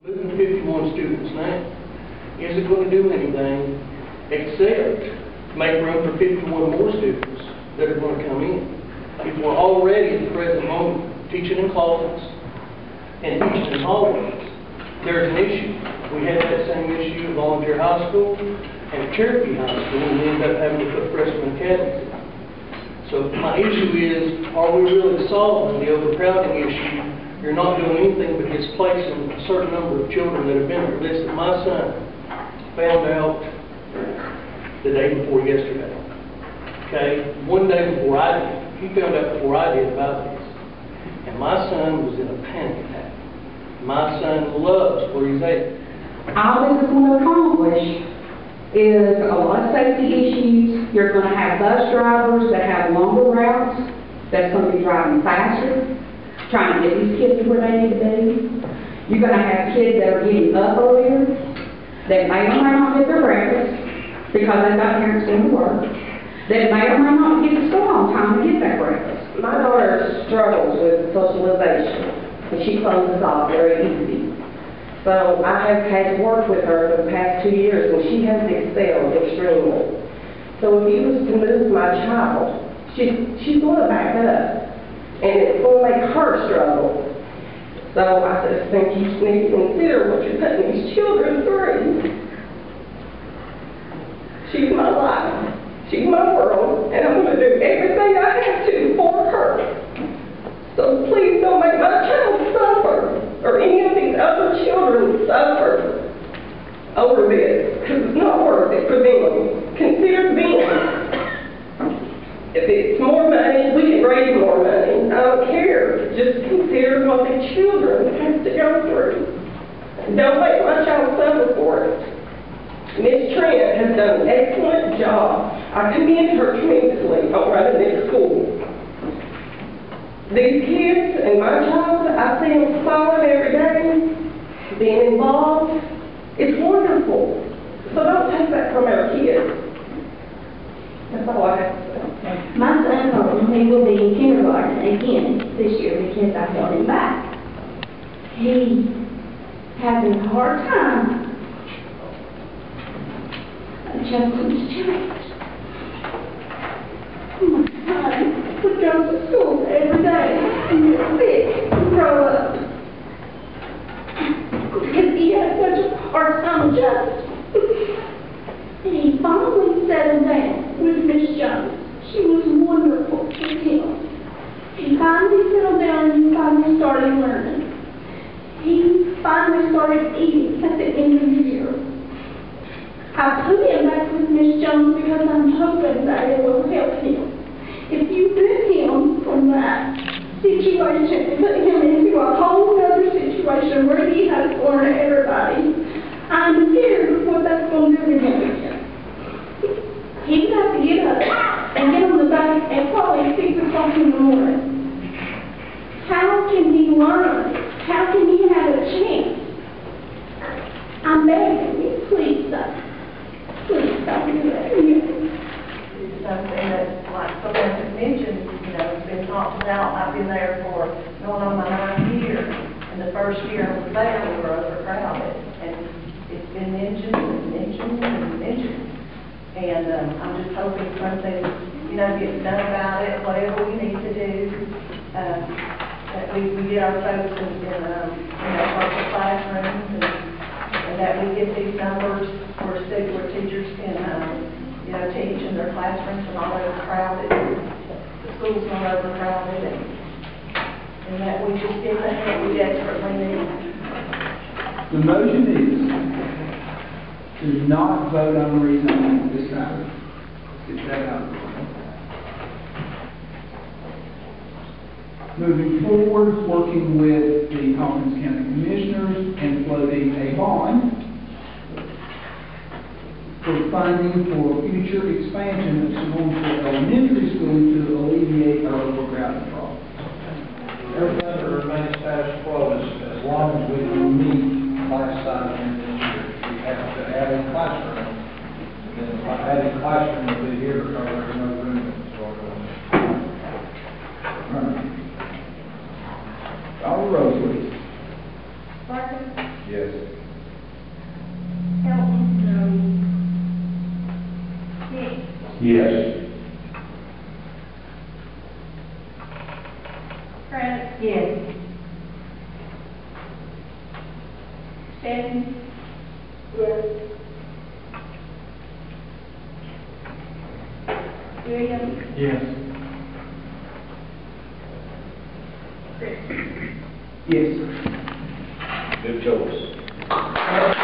Moving 51 students now isn't going to do anything except make room for 51 more students that are going to come in. If we're already at the present moment teaching in closets and teaching in hallways, there's an issue. We had that same issue at Volunteer High School and at Cherokee High School, and we ended up having to put freshman academies in. So my issue is, are we really solving the overcrowding issue? You're not doing anything but displacing a certain number of children that have been there. Listen, my son found out the day before yesterday. Okay? One day before I did. He found out before I did about this. And my son was in a panic attack. My son loves where he's at. All this is going to accomplish is a lot of safety issues. You're going to have bus drivers that have longer routes, that's going to be driving faster, trying to get these kids to where they need to be. You're going to have kids that are getting up earlier, that may or may not get their breakfast because they've got parents going to work, that may or may not get to school on time to get that breakfast. My daughter struggles with socialization, and she closes off very easy. So I have had to work with her for the past 2 years, and she has excelled extremely. So if you was to move my child, she's going to back up, and it's going to make her struggle. So I just think you need to consider what you're putting these children through. She's my life. She's my world, and I'm going to do everything I have to for her. So please don't make my child suffer, or any of these other children suffer over this, because it's not worth it for them. Consider them. If it's more money, we can raise more money. I don't care. Just consider what the children have to go through. Don't make my child suffer for it. Ms. Trent has done an excellent job. I commend her tremendously on running this school. These kids and my child, I see them smiling every day, being involved. It's wonderful. So don't take that from our kids. That's all I have to say. My son told me he will be in kindergarten again this year because I held him back. He having a hard time adjusting to change. My son would go to school every day and get sick and grow up because he had such a hard time adjusting. And he finally settled down with Miss Jones. She was wonderful with him. He finally settled down and he finally started learning. He finally started eating at the end of the year. I put him back with Miss Jones because I'm hoping that it will help him. If you move him from that situation and put him into a whole other situation where he has to learn everybody, I'm scared of what that's going to do to him again. He's got to get up and get on the bus at probably 6 o'clock in the morning. How can he learn? How can he have a chance? I'm begging you, please stop. Please stop doing that. It's something that, like someone has mentioned, it's been talked about. I've been there for going on my 9th year. And the first year I was there, we were overcrowded. And it's been mentioned and mentioned and mentioned. And I'm just hoping something, gets done about it, whatever we need to do. That we get our folks in virtual classrooms and that we get these numbers where teachers can, teach in their classrooms and not overcrowded. The schools not overcrowded and that we just get the help we desperately need. The motion is to not vote on the reason this Saturday. Let's get that out of the way. Moving forward, working with the Hawkins County Commissioners and floating a bond for funding for future expansion of Simonesville Elementary School to alleviate our overcrowding problem. Everything will remain status quo as long as we can meet class size in this year. We have to add a classroom. And then if I add a classroom, it'll be here because there's no room in the store. Call the roll, please. Hawkins, Yes. Elton? No. Nick? Yes. Fred? Yes. Stephanie? Yes. William? Yes. Chris? Yes. Good choice.